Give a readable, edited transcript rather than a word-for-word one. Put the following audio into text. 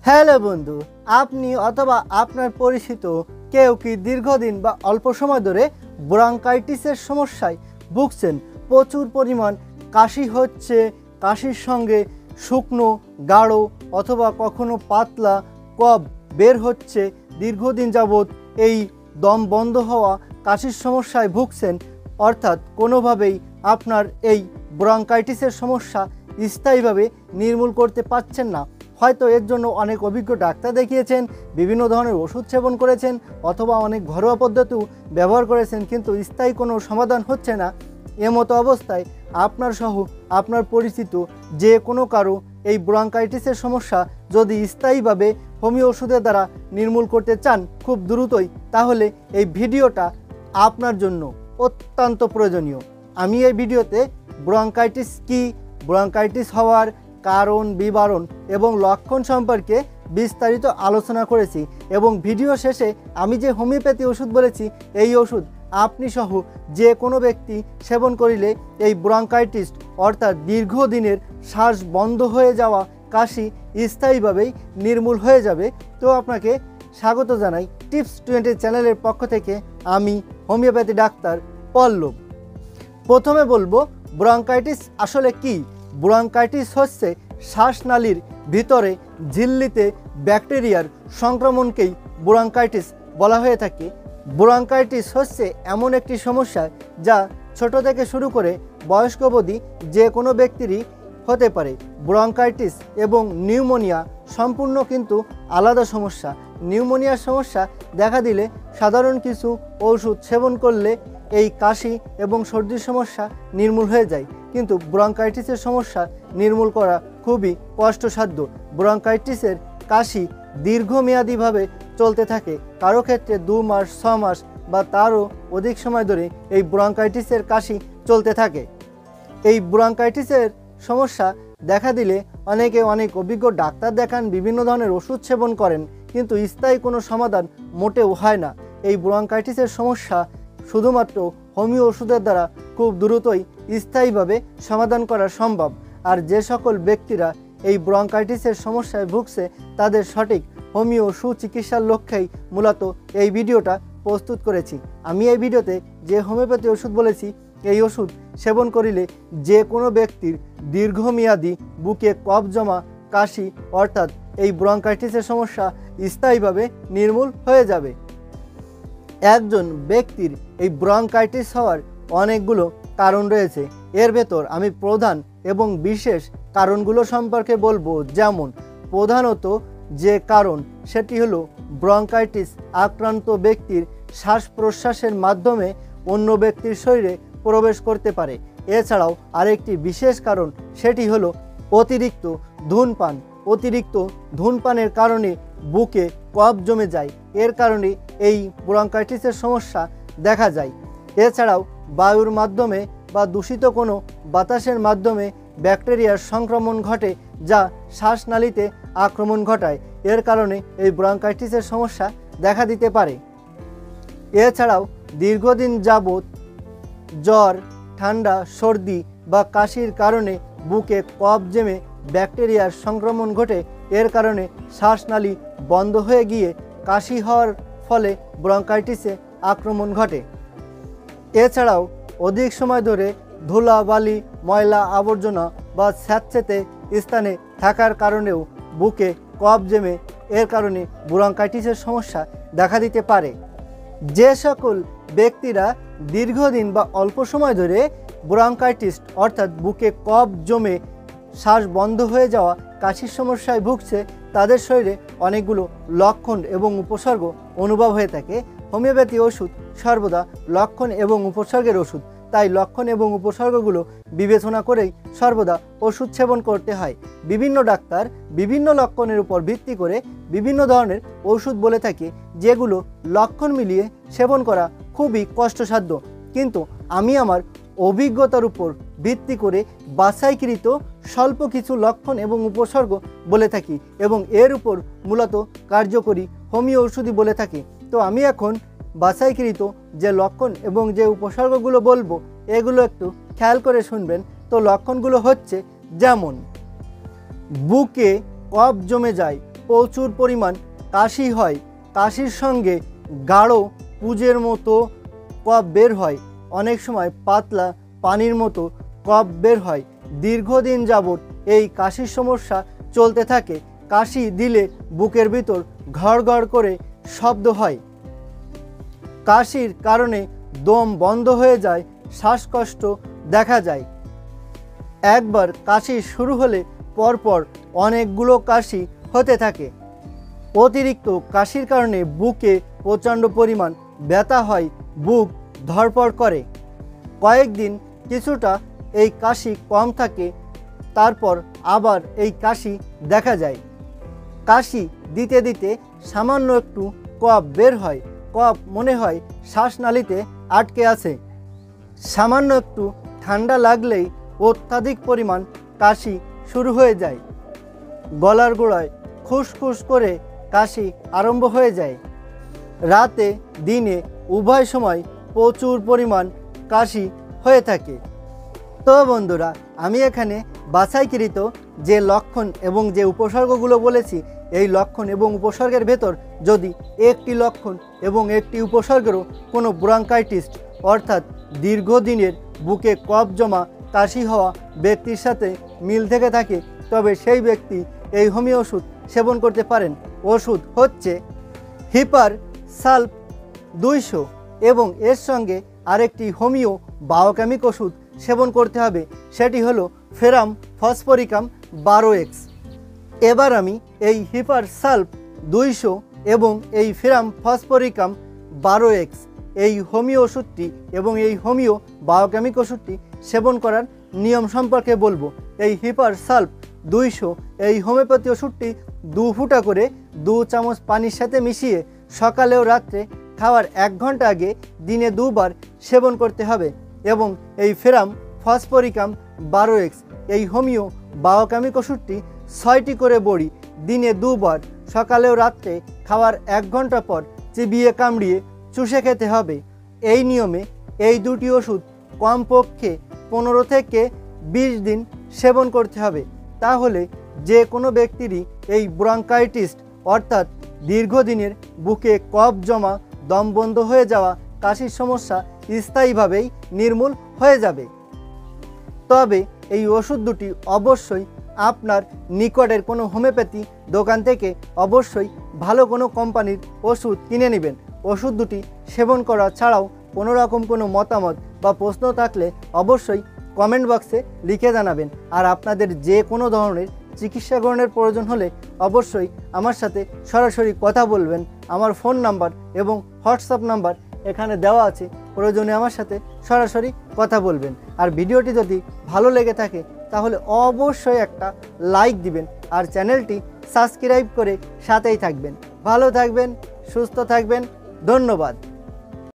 Hello বন্ধু, আপনি অথবা আপনার পরিচিত কেউ কি দীর্ঘদিন বা অল্প সময় ধরে ব্রঙ্কাইটিসের সমস্যায় ভুগছেন? প্রচুর পরিমাণ কাশি হচ্ছে, কাশির সঙ্গে শুকনো গাঢ় অথবা কখনো পাতলা কফ বের হচ্ছে, দীর্ঘদিন যাবৎ এই দম বন্ধ হওয়া কাশির সমস্যায় ভুগছেন, অর্থাৎ কোনোভাবেই আপনার এই ব্রঙ্কাইটিসের সমস্যা স্থায়ীভাবে নির্মূল করতে পারছেন না। হয়তো এর জন্য অনেক অভিজ্ঞ ডাক্তার দেখিয়েছেন, বিভিন্ন ধরনের ওষুধ সেবন করেছেন অথবা অনেক ঘরোয়া পদ্ধতিও ব্যবহার করেছেন, কিন্তু স্থায়ী কোনো সমাধান হচ্ছে না। এমতো অবস্থায় আপনার সহ আপনার পরিচিত যে কোনো কারো এই ব্রঙ্কাইটিসের সমস্যা যদি স্থায়ীভাবে হোমিও ওষুধের দ্বারা নির্মূল করতে চান খুব দ্রুতই, তাহলে এই ভিডিওটা আপনার জন্য অত্যন্ত প্রয়োজনীয়। আমি এই ভিডিওতে ব্রঙ্কাইটিস কী, ব্রঙ্কাইটিস হওয়ার কারণ, বিবরণ এবং লক্ষণ সম্পর্কে বিস্তারিত আলোচনা করেছি এবং ভিডিও শেষে আমি যে হোমিওপ্যাথি ওষুধ বলেছি, এই ওষুধ আপনি সহ যে কোনো ব্যক্তি সেবন করিলে এই ব্রঙ্কাইটিস অর্থাৎ দীর্ঘদিনের শ্বাস বন্ধ হয়ে যাওয়া কাশি স্থায়ীভাবেই নির্মূল হয়ে যাবে। তো আপনাকে স্বাগত জানাই টিপস 20 চ্যানেলের পক্ষ থেকে। আমি হোমিওপ্যাথি ডাক্তার পল্লব। প্রথমে বলবো ব্রঙ্কাইটিস আসলে কি। ব্রঙ্কাইটিস হচ্ছে শ্বাসনালীর ভিতরে ঝিল্লিতে ব্যাকটেরিয়ার সংক্রমণকেই ব্রঙ্কাইটিস বলা হয়ে থাকে। ব্রঙ্কাইটিস হচ্ছে এমন একটি সমস্যা যা ছোট থেকে শুরু করে বয়স্ক অবধি যে কোনো ব্যক্তিরই হতে পারে। ব্রঙ্কাইটিস এবং নিউমোনিয়া সম্পূর্ণ কিন্তু আলাদা সমস্যা। নিউমোনিয়ার সমস্যা দেখা দিলে সাধারণ কিছু ওষুধ সেবন করলে এই কাশি এবং সর্দির সমস্যা নির্মূল হয়ে যায়, কিন্তু ব্রঙ্কাইটিসের সমস্যা নির্মূল করা খুবই কষ্টসাধ্য। ব্রঙ্কাইটিসের কাশি দীর্ঘমেয়াদীভাবে চলতে থাকে, কারো ক্ষেত্রে 2 মাস, 6 মাস বা তারও অধিক সময় ধরে এই ব্রঙ্কাইটিসের কাশি চলতে থাকে। এই ব্রঙ্কাইটিসের সমস্যা দেখা দিলে অনেকে অনেক অভিজ্ঞ ডাক্তার দেখান, বিভিন্ন ধরনের ওষুধ সেবন করেন, কিন্তু স্থায়ী কোনো সমাধান মোটেও হয় না। এই ব্রঙ্কাইটিসের সমস্যা শুধুমাত্র হোমিও ওষুধের দ্বারা খুব দ্রুতই স্থায়ীভাবে সমাধান করা সম্ভব। আর যে সকল ব্যক্তিরা এই ব্রঙ্কাইটিসের সমস্যায় ভুগছে, তাদের সঠিক হোমিও সুচিকিৎসার লক্ষ্যেই মূলত এই ভিডিওটা প্রস্তুত করেছি। আমি এই ভিডিওতে যে হোমিওপ্যাথি ওষুধ বলেছি, এই ওষুধ সেবন করিলে যে কোনো ব্যক্তির দীর্ঘমেয়াদী বুকে কফ জমা কাশি অর্থাৎ এই ব্রঙ্কাইটিসের সমস্যা স্থায়ীভাবে নির্মূল হয়ে যাবে। একজন ব্যক্তির এই ব্রঙ্কাইটিস হওয়ার অনেকগুলো কারণ রয়েছে, এর ভেতর আমি প্রধান এবং বিশেষ কারণগুলো সম্পর্কে বলবো। যেমন প্রধানত যে কারণ সেটি হলো ব্রঙ্কাইটিস আক্রান্ত ব্যক্তির শ্বাস প্রশ্বাসের মাধ্যমে অন্য ব্যক্তির শরীরে প্রবেশ করতে পারে। এছাড়াও আরেকটি বিশেষ কারণ সেটি হলো অতিরিক্ত ধূমপান। অতিরিক্ত ধূমপানের কারণে বুকে কফ জমে যায়, এর কারণে এই ব্রঙ্কাইটিসের সমস্যা দেখা যায়। এছাড়াও বায়ুর মাধ্যমে বা দূষিত কোনো বাতাসের মাধ্যমে ব্যাকটেরিয়ার সংক্রমণ ঘটে, যা শ্বাসনালীতে আক্রমণ ঘটায়, এর কারণে এই ব্রঙ্কাইটিসের সমস্যা দেখা দিতে পারে। এছাড়াও দীর্ঘদিন যাবৎ জ্বর, ঠান্ডা, সর্দি বা কাশির কারণে বুকে কফ জমে ব্যাকটেরিয়ার সংক্রমণ ঘটে, এর কারণে শ্বাসনালী বন্ধ হয়ে গিয়ে কাশি হওয়ার ফলে ব্রঙ্কাইটিসে আক্রমণ ঘটে। এছাড়াও অধিক সময় ধরে ধুলাবালি, ময়লা আবর্জনা বা স্যাঁতসেঁতে স্থানে থাকার কারণেও বুকে কফ জমে, এর কারণে ব্রঙ্কাইটিসের সমস্যা দেখা দিতে পারে। যে সকল ব্যক্তিরা দীর্ঘদিন বা অল্প সময় ধরে ব্রঙ্কাইটিস অর্থাৎ বুকে কফ জমে শ্বাস বন্ধ হয়ে যাওয়া কাশির সমস্যায় ভুগছে, তাদের শরীরে অনেকগুলো লক্ষণ এবং উপসর্গ অনুভব হয়ে থাকে। হোমিওপ্যাথি ওষুধ সর্বদা লক্ষণ এবং উপসর্গের ওষুধ, তাই লক্ষণ এবং উপসর্গগুলো বিবেচনা করেই সর্বদা ওষুধ সেবন করতে হয়। বিভিন্ন ডাক্তার বিভিন্ন লক্ষণের উপর ভিত্তি করে বিভিন্ন ধরনের ওষুধ বলে থাকে, যেগুলো লক্ষণ মিলিয়ে সেবন করা খুবই কষ্টসাধ্য, কিন্তু আমি আমার অভিজ্ঞতার উপর ভিত্তি করে বাছাইকৃত স্বল্প কিছু লক্ষণ এবং উপসর্গ বলে থাকি এবং এর উপর মূলত কার্যকরী হোমিও ওষুধই বলে থাকি। তো আমি এখন বাছাইকৃত যে লক্ষণ এবং যে উপসর্গগুলো বলবো, এগুলো একটু খেয়াল করে শুনবেন। তো লক্ষণগুলো হচ্ছে, যেমন বুকে কফ জমে যায়, প্রচুর পরিমাণ কাশি হয়, কাশির সঙ্গে গাঢ় পুজের মতো কফ বের হয়, অনেক সময় পাতলা পানির মতো কফ বের হয়। দীর্ঘদিন যাবৎ এই কাশির সমস্যা চলতে থাকে। কাশি দিলে বুকের ভিতর ঘড় ঘড় করে শব্দ হয়। কাশির কারণে দম বন্ধ হয়ে যায়, শ্বাসকষ্ট দেখা যায়। একবার কাশি শুরু হলে পরপর অনেকগুলো কাশি হতে থাকে। অতিরিক্ত কাশির কারণে বুকে প্রচণ্ড পরিমাণ ব্যথা হয়, বুক ধড়ফড় করে। কয়েকদিন কিছুটা এই কাশি কম থাকে, তারপর আবার এই কাশি দেখা যায়। কাশি দিতে দিতে সামান্য একটু কফ বের হয়, কফ মনে হয় শ্বাসনালীতে আটকে আছে। সামান্য একটু ঠান্ডা লাগলেই অত্যাধিক পরিমাণ কাশি শুরু হয়ে যায়। গলার গোড়ায় খুসখুস করে কাশি আরম্ভ হয়ে যায়। রাতে দিনে উভয় সময় প্রচুর পরিমাণ কাশি হয়ে থাকে। তো বন্ধুরা, আমি এখানে বাছাইকৃত যে লক্ষণ এবং যে উপসর্গগুলো বলেছি, এই লক্ষণ এবং উপসর্গের ভেতর যদি একটি লক্ষণ এবং একটি উপসর্গেরও কোনো ব্রঙ্কাইটিস অর্থাৎ দীর্ঘদিনের বুকে কফ জমা কাশি হওয়া ব্যক্তির সাথে মিল থেকে থাকে, তবে সেই ব্যক্তি এই হোমিও ওষুধ সেবন করতে পারেন। ওষুধ হচ্ছে হিপার সালফ 200 এবং এর সঙ্গে আরেকটি হোমিও বায়োকেমিক ওষুধ সেবন করতে হবে, সেটি হলো ফেরাম ফসফরিকাম 12x। এবার আমি এই হিপার সালফ 200 এবং এই ফেরাম ফসফরিকাম 12x এই হোমিও ওষুধটি এবং এই হোমিও বায়োকেমিক ওষুধটি সেবন করার নিয়ম সম্পর্কে বলবো। এই হিপার সালফ 200 এই হোমিওপ্যাথি ওষুধটি 2 ফুটা করে 2 চামচ পানির সাথে মিশিয়ে সকালে ও রাত্রে খাওয়ার 1 ঘন্টা আগে দিনে 2 বার সেবন করতে হবে। এবং এই ফেরাম ফসফরিকাম 12x এই হোমিও বায়োকেমিক ওষুধটি 6টি করে বড়ি দিনে 2 বার সকালে ও রাত্রে খাওয়ার 1 ঘন্টা পর চিবিয়ে কামড়িয়ে চুষে খেতে হবে। এই নিয়মে এই দুটি ওষুধ কমপক্ষে 15 থেকে 20 দিন সেবন করতে হবে। তাহলে যে কোনো ব্যক্তিরই এই ব্রঙ্কাইটিস অর্থাৎ দীর্ঘদিনের বুকে কফ জমা, দম বন্ধ হয়ে যাওয়া, কাশির সমস্যা স্থায়ীভাবেই নির্মূল হয়ে যাবে। তবে এই ওষুধ দুটি অবশ্যই আপনার নিকটের কোনো হোমিওপ্যাথি দোকান থেকে অবশ্যই ভালো কোনো কোম্পানির ওষুধ কিনে নেবেন। ওষুধ দুটি সেবন করা ছাড়াও কোনো রকম কোনো মতামত বা প্রশ্ন থাকলে অবশ্যই কমেন্ট বক্সে লিখে জানাবেন। আর আপনাদের যে কোনো ধরনের চিকিৎসা গ্রহণের প্রয়োজন হলে অবশ্যই আমার সাথে সরাসরি কথা বলবেন। আমার ফোন নাম্বার এবং হোয়াটসঅ্যাপ নাম্বার এখানে দেওয়া আছে, প্রয়োজনে আমার সাথে সরাসরি কথা বলবেন। আর ভিডিওটি যদি ভালো লেগে থাকে তাহলে অবশ্যই একটা লাইক দিবেন আর চ্যানেলটি সাবস্ক্রাইব করে সাথেই থাকবেন। ভালো থাকবেন, সুস্থ থাকবেন, ধন্যবাদ।